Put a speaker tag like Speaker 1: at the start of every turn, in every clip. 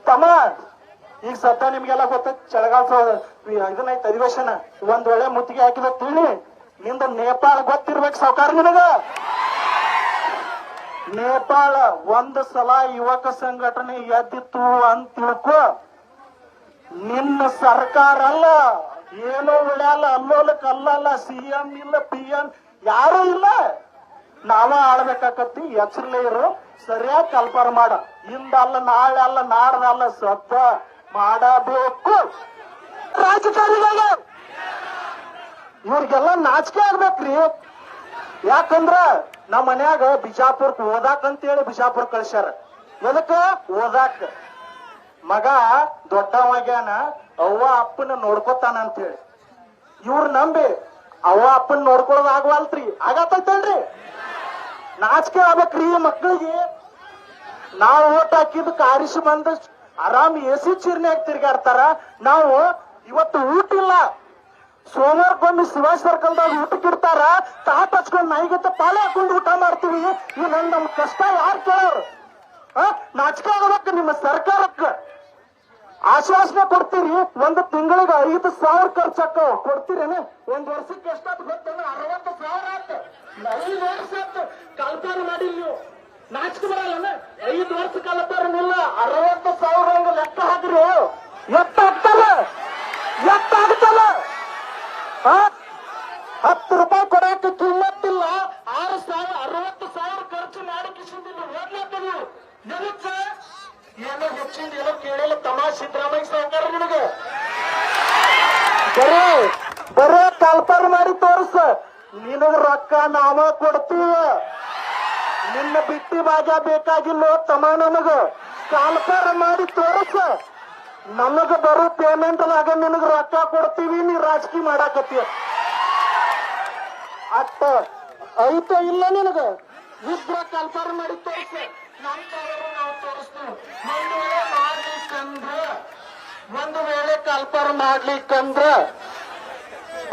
Speaker 1: ತಮ್ಮ ಈಗ ಸದ್ಯ ನಿಮ್ಗೆಲ್ಲ ಗೊತ್ತ ಚಳಗಾಲ ಇದನ್ನೈತೆ ಅಧಿವೇಶನ ಒಂದ್ ವೇಳೆ ಮುತ್ತಿಗೆ ಹಾಕಿದ ತಿಳಿ ನಿಂದ ನೇಪಾಳ ಗೊತ್ತಿರ್ಬೇಕು ಸಾವುಕಾರ ನಿನಗ. ನೇಪಾಳ ಒಂದು ಸಲ ಯುವಕ ಸಂಘಟನೆ ಎದ್ದಿತ್ತು ಅಂತ ತಿಳ್ಕೊ, ನಿನ್ನ ಸರ್ಕಾರ ಅಲ್ಲ, ಏನೋ ಉಳ್ಯಾಲ, ಅಲ್ಲೋಲಕ್ ಅಲ್ಲಲ್ಲ, CM ಇಲ್ಲ, PM ಯಾರು ಇಲ್ಲ, ನಾವ ಆಳ್ಬೇಕಾಕತ್ತಿ. ಎಚ್ಚರಲೇ ಇರು, ಸರಿಯಾಗಿ ಕಲ್ಪಾರ ಮಾಡ. ಇಂದಲ್ಲ, ನಾಳೆ ಅಲ್ಲ, ನಾಡ್ದಲ್ಲ, ಸದ್ದ ಮಾಡಬೇಕು. ರಾಜಕಾರಣಿಗಳ ಇವ್ರಿಗೆಲ್ಲ ನಾಚಿಕೆ ಆಗ್ಬೇಕ್ರಿ. ಯಾಕಂದ್ರ ನಮ್ಮ ಮನ್ಯಾಗ ಬಿಜಾಪುರಕ್ ಓದಾಕಂತೇಳಿ ಬಿಜಾಪುರ ಕಳ್ಸ್ಯಾರ. ಎದಕ್ಕ ಓದಾಕ? ಮಗ ದೊಡ್ಡವಾಗ್ಯಾನ, ಅವ್ವ ಅಪ್ಪನ ನೋಡ್ಕೊತಾನ ಅಂತ ಹೇಳಿ. ಇವ್ರ ನಂಬಿ ಅವ್ವ ಅಪ್ಪನ ನೋಡ್ಕೊಳ್ಳೋದು ಆಗವಲ್ತ್ರಿ. ಆಗತ್ತೈತಲ್ರಿ? ನಾಚಿಕೆ ಆಗ್ಬೇಕ್ರಿ ಮಕ್ಕಳಿಗೆ. ನಾವು ಓಟ್ ಹಾಕಿದ್ ಆರಿಸಿ ಬಂದ ಆರಾಮ್ AC ಚೀರ್ನ್ಯಾಗ ತಿರ್ಗಾಡ್ತಾರ. ನಾವು ಇವತ್ತು ಊಟ ಇಲ್ಲ, ಸೋಮವಾರಕ್ಕೊಮ್ಮೆ ಶಿವಾಜಿ ಸರ್ಕಲ್ದಾಗ ಊಟಕ್ಕೆ ಇಡ್ತಾರ. ತಾಟ್ ಹಚ್ಕೊಂಡ್ ನಾಯಿಗತ್ತ ಪಾಳೆ ಹಾಕೊಂಡು ಊಟ ಮಾಡ್ತೀವಿ. ಈ ನಮ್ ಕಷ್ಟ ಯಾರು ಕೇಳೋರು? ನಾಚಿಕೆ ಆಗಬೇಕು ನಿಮ್ಮ ಸರ್ಕಾರಕ್ಕ. ಆಶ್ವಾಸನೆ ಕೊಡ್ತೀರಿ, ಒಂದು ತಿಂಗಳಿಗೆ 5,000 ಖರ್ಚಾಕ ಕೊಡ್ತೀರೇನೆ? ಒಂದ್ ವರ್ಷಕ್ಕೆ ಎಷ್ಟಾದ್ ಗೊತ್ತೇನ? 60,000 ಆತ. 5 ವರ್ಷ ಆತ ಕಲ್ಪನೆ ಮಾಡಿಲ್ಲ ನೀವು. ನಾಚಿಕೆ ಬರಲ್ಲ? 5 ವರ್ಷ ಕಲ್ಪನಿಲ್ಲ, 60,000 ಹಂಗ ಲೆಕ್ಕ ಹಾಕ್ರಿ. ಎಷ್ಟಾಗ್ತಲ್ಲ? ಎಷ್ಟಾಗ್ತಲ್ಲ? 10 ರೂಪಾಯಿ ಕೊಡಕ್ಕೆ ಕಿಮ್ಮತ್ತಿಲ್ಲ. 60,000 ಖರ್ಚು ಮಾಡಿ ಕಿಸಿದಿಲ್ಲ. ಓದ್ಲತ್ತದ ನಿನಗ ಏನೋ ಹೆಚ್ಚಿಂದ ಏನೋ ಕೇಳಿಲ್ಲ. ತಮಾಷೆ ಸಿದ್ದರಾಮಯ್ಯ ಸರ್ಕಾರ ನಿನಗೆ ಬರೇ ಕಲ್ಪನೆ ಮಾಡಿ ತೋರ್ಸ. ನಿನಗ ರೊಕ್ಕ ನಾವ ಕೊಡ್ತೀವ. ನಿನ್ನ ಬಿಟ್ಟಿ ಭಾಗ್ಯ ಬೇಕಾಗಿಲ್ಲ ತಮ್ಮ. ನಮಗ ಕಲ್ಪನೆ ಮಾಡಿ ತೋರ್ಸ. ನಮಗ ಬರೋ ಪೇಮೆಂಟ್ದಾಗ ನಿನಗ ರೊಕ್ಕ ಕೊಡ್ತೀವಿ. ನೀ ರಾಜಕೀಯ ಮಾಡಾಕತ್ತೀಯ. ಅಟ್ಟ ಐತ ಇಲ್ಲ ನಿನಗ? ಇದ್ರ ಕಲ್ಪನೆ ಮಾಡಿ ತೋರ್ಸ. ನಾವು ತೋರಿಸ್ತೀವಿ. ಒಂದು ವೇಳೆ ಕಲ್ಪನೆ ಮಾಡ್ಲಿಕ್ಕಂದ್ರ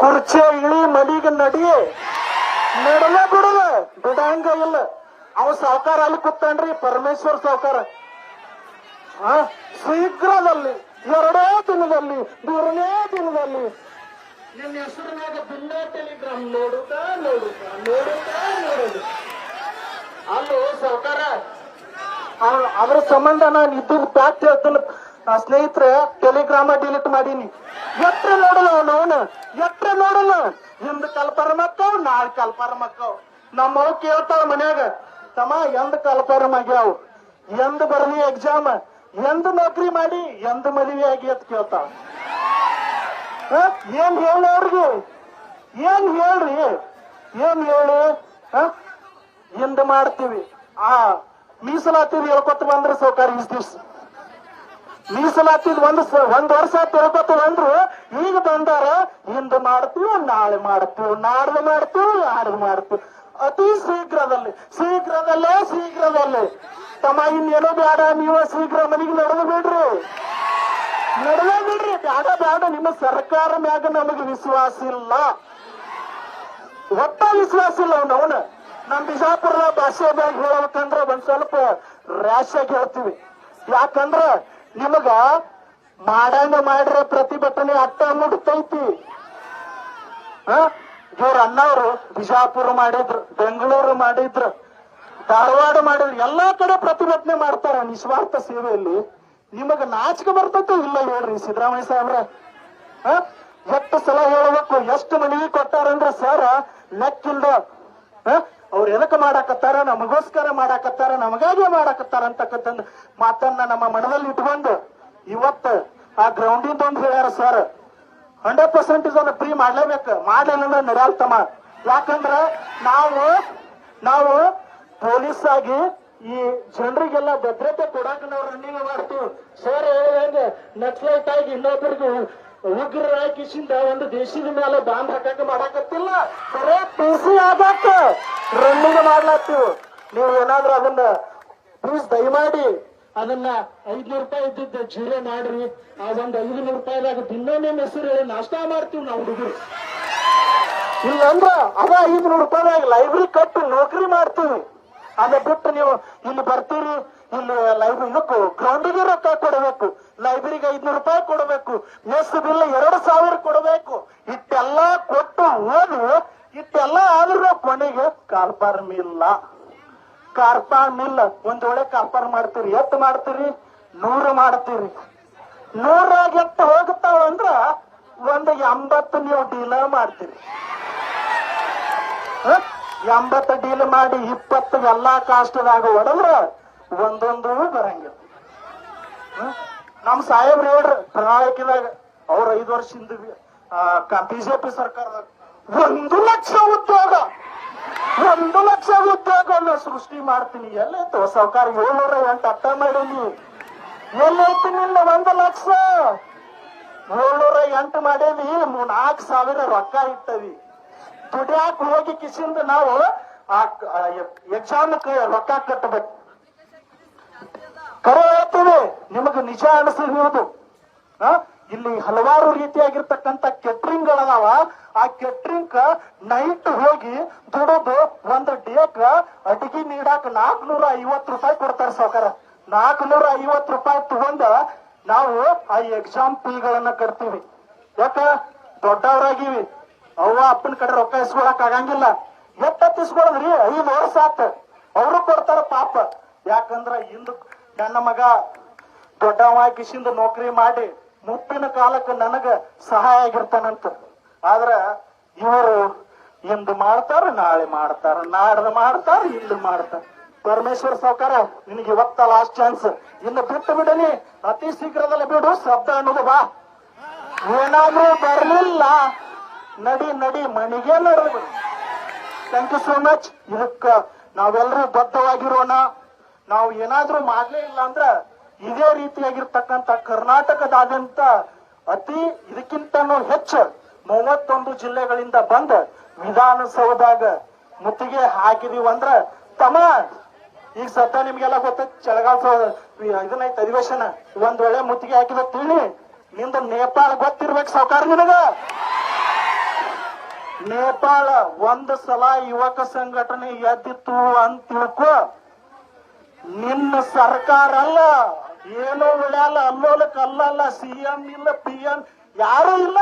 Speaker 1: ಕುರ್ಚಿ ಇಳಿ, ಮಡಿಗೆ ನಡಿ, ನಡಲ ಬಿಡಲ, ಬಿಡಂಗ ಇಲ್ಲ. ಅವ ಸಾವುಕಾರ ಅಲ್ಲಿ ಕೂತಾನ್ರಿ, ಪರಮೇಶ್ವರ್ ಸಾವುಕಾರ. ಶೀಘ್ರದಲ್ಲಿ 2 ದಿನದಲ್ಲಿ 3ನೇ ದಿನದಲ್ಲಿ ನಿನ್ನ ಹೆಸರಿನಾಗ ಬಿನ್ನೋ ಟೆಲಿಗ್ರಾಮ್ ನೋಡುತ್ತಾ ಅಲ್ಲೋ ಸಾವುಕಾರ. ಅದ್ರ ಸಂಬಂಧ ನಾನು ಇದ್ರ ಬ್ಯಾಕ್ ಹೇಳ್ತಾನ ಸ್ನೇಹಿತರೆ, ಟೆಲಿಗ್ರಾಮ ಡಿಲೀಟ್ ಮಾಡೀನಿ. ಎಟ್ರ ನೋಡಲ್ಲ ಅವನು, ಎಟ್ರ ನೋಡಲ್ಲ. ಹಿಂದ್ ಕಲ್ಪಾರ ಮಕ್ಕವ್, ನಾಳೆ ಕಲ್ಪಾರ ಮಕ್ಕವ್. ನಮ್ಮವ್ ಕೇಳ್ತಾವ ಮನ್ಯಾಗ, ತಮ್ಮ ಎಂದ್ ಕಲ್ಪಾರ ಆಗ್ಯಾವ, ಎಂದ್ ಬರ್ಲಿ ಎಕ್ಸಾಮ್, ಎಂದ್ ನೌಕರಿ ಮಾಡಿ, ಎಂದ್ ಮದುವೆ ಆಗಿ ಅಂತ ಕೇಳ್ತಾವ. ಏನ್ ಹೇಳಿ ಅವ್ರಿಗೆ? ಏನ್ ಹೇಳ್ರಿ? ಏನ್ ಹೇಳಿ? ಹಿಂದ್ ಮಾಡ್ತೀವಿ. ಮೀಸಲಾತಿದ್ ಹೇಳ್ಕೊತ ಬಂದ್ರೆ ಸೌಕಾರ ಇಸ್ ದಿವ್ಸ ಮೀಸಲಾತಿದ್ ಒಂದ್ ವರ್ಷ ತಿಳ್ಕೊತ ಬಂದ್ರು. ಈಗ ಬಂದಾರ, ಹಿಂದ್ ಮಾಡ್ತೀವಿ, ನಾಳೆ ಮಾಡ್ತೀವಿ, ನಾಡ್ದು ಮಾಡ್ತೀವಿ, ನಾಡ್ದು ಮಾಡ್ತೀವಿ. ಅತಿ ಶೀಘ್ರದಲ್ಲೇ ತಮ್ಮ ಇನ್ನೇನೋ ಬೇಡ. ನೀವು ಶೀಘ್ರ ಮನೆಗೆ ನಡೆದು ಬಿಡ್ರಿ. ಬೇಡ. ನಿಮ್ಮ ಸರ್ಕಾರ ಮ್ಯಾಗ ನಮಗೆ ವಿಶ್ವಾಸ ಇಲ್ಲ, ಒಟ್ಟ ವಿಶ್ವಾಸ ಇಲ್ಲ. ಅವನ ನಮ್ ಬಿಜಾಪುರದ ಭಾಷೆ ಮ್ಯಾಗ ಹೇಳ್ಬೇಕಂದ್ರ ಒಂದ್ ಸ್ವಲ್ಪ ರ್ಯಾಶ್ ಆಗಿ ಹೇಳ್ತೀವಿ. ಯಾಕಂದ್ರ ನಿಮಗ ಮಾಡಂಗ ಮಾಡ್ರೆ ಪ್ರತಿಭಟನೆ ಅಟ್ಟ ಮುಡ್ತೈತಿ. ಇವ್ರ ಅಣ್ಣವ್ರು ಬಿಜಾಪುರ ಮಾಡಿದ್ರು, ಬೆಂಗಳೂರು ಮಾಡಿದ್ರು, ಧಾರವಾಡ ಮಾಡಿದ್ರು, ಎಲ್ಲಾ ಕಡೆ ಪ್ರತಿಭಟನೆ ಮಾಡ್ತಾರ ನಿಸ್ವಾರ್ಥ ಸೇವೆಯಲ್ಲಿ. ನಿಮಗ ನಾಚಿಕೆ ಬರ್ತೈತಿ ಇಲ್ಲ ಹೇಳ್ರಿ ಸಿದ್ದರಾಮಯ್ಯ ಸಾಹೇಬ್ರ? ಎಷ್ಟು ಸಲ ಹೇಳ್ಬೇಕು? ಎಷ್ಟು ಮನವಿ ಕೊಟ್ಟಾರಂದ್ರ ಸರ್ ಲೆಕ್ಕಿಲ್ದ. ಅವ್ರು ಎದಕ್ಕೆ ಮಾಡಾಕತ್ತಾರ? ನಮಗೋಸ್ಕರ ಮಾಡಾಕತ್ತಾರ, ನಮಗಾಗೆ ಮಾಡಾಕತ್ತಾರ ಅಂತಕ್ಕಂಥ ಮಾತನ್ನ ನಮ್ಮ ಮನದಲ್ಲಿ ಇಟ್ಕೊಂಡು ಇವತ್ತ ಆ ಗ್ರೌಂಡಿಂದ ಒಂದು ಹೇಳ್ಯಾರ ಸರ್. 100% ಇದನ್ನ ಫ್ರೀ ಮಾಡ್ಲೇಬೇಕು. ಮಾಡ್ಲಿಲ್ಲ ನಡೆಯಲ್ತಮ್ಮ. ಯಾಕಂದ್ರ ನಾವು ಪೊಲೀಸ್ ಆಗಿ ಈ ಜನರಿಗೆಲ್ಲ ಭದ್ರತೆ ಕೊಡಾಕ ನಾವು ರನ್ನಿಂಗ್ ಮಾಡ್ತೀವಿ. ಸರ್ ಹೇಳಿದಂಗೆ ನಕ್ಸಲೈಟ್ ಆಗಿ ಇನ್ನೊಬ್ಬರಿಗೆ ಉಗ್ರರಾಕಿಸಿಂದ ಒಂದು ದೇಶದ ಮೇಲೆ ಬಾಂಬ್ ಹಾಕಕ್ಕೆ ಮಾಡಾಕತ್ತಿಲ್ಲ. ಬರೇ PC ಆಗಾಕ ರನ್ನಿಂಗ್ ಮಾಡ್ಲಾಗ್ತೀವಿ. ನೀವು ಏನಾದ್ರೂ ಅದನ್ನ ಪ್ಲೀಸ್ ದಯಮಾಡಿ ಅದನ್ನ 500 ರೂಪಾಯಿ ಇದ್ದಿದ್ದ ಜೀರೋ ಮಾಡ್ರಿ. ಆ ಒಂದ್ 500 ರೂಪಾಯಿದಾಗ ದಿನ ನಿಮ್ಮ ಹೆಸರು ಹೇಳಿ ನಾಷ್ಟಾ ಮಾಡ್ತೀವಿ ನಾವು ಹುಡುಗರು. ಇಲ್ಲಂದ್ರ ಅದ 500 ರೂಪಾಯಿದಾಗ ಲೈಬ್ರರಿ ಕಟ್ಟು ನೌಕರಿ ಮಾಡ್ತೀವಿ. ಅದ ಬಿಟ್ಟು ನೀವು ಇಲ್ಲಿ ಬರ್ತೀರಿ, ಇಲ್ಲಿ ಲೈಬ್ರರಿ ಇದಕ್ಕೂ ಗ್ರೌಂಡಿಗೆ ರೊಕ್ಕ ಕೊಡಬೇಕು, ಲೈಬ್ರರಿಗೆ 500 ರೂಪಾಯಿ ಕೊಡಬೇಕು, ಮೆಸ್ ಬಿಲ್ 2000 ಕೊಡಬೇಕು. ಇಟ್ಟೆಲ್ಲ ಕೊಟ್ಟು ಓದು ಇಟ್ಟೆಲ್ಲ ಆದ್ರೂ ಕೊನೆಗೆ ಕಾರ್ಪಾರ್ ಮಿಲ್ಲ. ಒಂದ್ ವೇಳೆ ಕಾರ್ಪಾರ್ ಮಾಡ್ತೀರಿ, ಎತ್ತು ಮಾಡ್ತೀರಿ 100 ಮಾಡ್ತೀರಿ. 100 ಎತ್ತು ಹೋಗ್ತಾವ ಅಂದ್ರ ಒಂದು 80 ನೀವು ಡೀಲ ಮಾಡ್ತೀರಿ. 80 ಡೀಲ್ ಮಾಡಿ 20 ಎಲ್ಲಾ ಕಾಸ್ಟ್ದಾಗ ಹೊಡೆದ್ರ ಒಂದೊಂದು ಬರಂಗಿಲ್ಲ. ನಮ್ ಸಾಹೇಬ್ರು ಹೇಳ್ರಿ ಪ್ರಣಾಳಿಕೆದಾಗ ಅವ್ರ 5 ವರ್ಷದಿಂದ ಬಿಜೆಪಿ ಸರ್ಕಾರದಾಗ 1 ಲಕ್ಷ ಉದ್ಯೋಗ 1 ಲಕ್ಷ ಉದ್ಯೋಗವನ್ನು ಸೃಷ್ಟಿ ಮಾಡ್ತೀನಿ. ಎಲ್ಲೈತು ಸರ್ಕಾರ 708 ಅಟ್ಟ ಮಾಡೀನಿ. ಎಲ್ಲೈತಿ ನಿನ್ನ 1 ಲಕ್ಷ 708 ಮಾಡೇವಿ. 4,000 ರೊಕ್ಕ ಇಟ್ಟವಿ. ದುಡ್ಯಾಕ ಹೋಗಿ ಕಿಸಿಂದ ನಾವು ಎಕ್ಸಾಮ್ ರೊಕ್ಕ ಕಟ್ಟಬೇಕು. ಕರೆ ಹೇಳ್ತೀವಿ, ನಿಮಗ ನಿಜ ಅನಿಸಿರುವುದು. ಇಲ್ಲಿ ಹಲವಾರು ರೀತಿಯಾಗಿರ್ತಕ್ಕಂಥ ಕೆಟ್ರಿಂಗ್ ಗಳದಾವ. ಆ ಕೆಟ್ರಿಂಗ್ ನೈಟ್ ಹೋಗಿ ದುಡಿದು ಒಂದು ಡೇಕ್ ಅಡಿಗೆ ನೀಡಾಕ 450 ರೂಪಾಯಿ ಕೊಡ್ತಾರೆ ಸಾವ್ಕಾರ. 450 ರೂಪಾಯಿ ತಗೊಂಡ ನಾವು ಆ ಎಕ್ಸಾಮ್ ಫೀಗಳನ್ನ ಕಟ್ತೀವಿ. ಯಾಕ ದೊಡ್ಡವರಾಗಿವಿ, ಅವ್ವ ಅಪ್ಪನ ಕಡೆ ರೊಕ್ಕ ಇಸ್ಕೊಳಕ್ ಆಗಂಗಿಲ್ಲ. ಎತ್ತಿಸ್ಕೊಳದ್ರಿ 5 ವರ್ಷ ಆತ. ಅವರು ಕೊಡ್ತಾರ ಪಾಪ. ಯಾಕಂದ್ರ ಇಂದು ನನ್ನ ಮಗ ದೊಡ್ಡವ ಕಿಸಿಂದ ನೌಕರಿ ಮಾಡಿ ಮುಪ್ಪಿನ ಕಾಲಕ್ಕೆ ನನಗ ಸಹಾಯ ಆಗಿರ್ತಾನಂತ. ಆದ್ರ ಇವರು ಇಂದು ಮಾಡ್ತಾರ, ನಾಳೆ ಮಾಡ್ತಾರ, ನಾಡ್ದು ಮಾಡ್ತಾರ, ಇಂದು ಮಾಡ್ತಾರ. ಪರಮೇಶ್ವರ ಸಾವ್ಕಾರ ನಿನಗೆ ಇವತ್ತ ಲಾಸ್ಟ್ ಚಾನ್ಸ್. ಇನ್ನು ಬಿಟ್ಟು ಬಿಡನಿ, ಅತಿ ಶೀಘ್ರದಲ್ಲಿ ಬಿಡು. ಶಬ್ದ ಅನ್ನೋದು ಬಾ. ಏನಾದ್ರೂ ಬರ್ಲಿಲ್ಲ ನಡಿ ಮನೆಗೆ ನಡೆದು. Thank you so much. ಇದಕ್ಕ ನಾವೆಲ್ಲರೂ ಬದ್ಧವಾಗಿರೋಣ. ನಾವು ಏನಾದ್ರೂ ಮಾಡ್ಲೇ ಇಲ್ಲ ಅಂದ್ರ ಇದೇ ರೀತಿಯಾಗಿರ್ತಕ್ಕಂಥ ಕರ್ನಾಟಕದಾದ್ಯಂತ ಅತಿ ಇದಕ್ಕಿಂತನೂ ಹೆಚ್ಚು 31 ಜಿಲ್ಲೆಗಳಿಂದ ಬಂದ ವಿಧಾನಸೌಧದಾಗ ಮುತ್ತಿಗೆ ಹಾಕಿದೀವಿ ಅಂದ್ರ ತಮ್ಮ ಈಗ ಸದ್ಯ ನಿಮ್ಗೆಲ್ಲ ಗೊತ್ತೈತಿ ಚಳಿಗಾಲ ಇದನ್ನೈತಿ ಅಧಿವೇಶನ. ಒಂದ್ ವೇಳೆ ಮುತ್ತಿಗೆ ಹಾಕಿದ ತಿಳಿ ನಿಂದ ನೇಪಾಳ ಗೊತ್ತಿರ್ಬೇಕು ಸಾವ್ಕಾರ ನಿನಗ. ನೇಪಾಳ ಒಂದು ಸಲ ಯುವಕ ಸಂಘಟನೆ ಎದ್ದಿತ್ತು ಅಂತ ತಿಳ್ಕೊ. ನಿನ್ನ ಸರ್ಕಾರ ಅಲ್ಲ, ಏನೋ ಉಳ್ಯಾಲ, ಅಲ್ಲೋಲಕ್ ಅಲ್ಲಲ್ಲ, CM ಇಲ್ಲ, PM ಯಾರು ಇಲ್ಲ.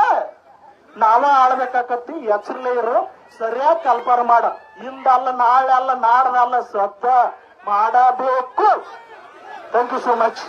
Speaker 1: ನಾವ ಆಳ್ಬೇಕಾಕತ್ತಿ. ಎಚ್ಚರಲೇ ಇರು, ಸರಿಯಾಗಿ ಕಲ್ಪನ ಮಾಡ. ಇಂದಲ್ಲ, ನಾಳೆ ಅಲ್ಲ, ನಾಡ್ದಲ್ಲ, ಸದ್ದ ಮಾಡಬೇಕು. Thank you so much.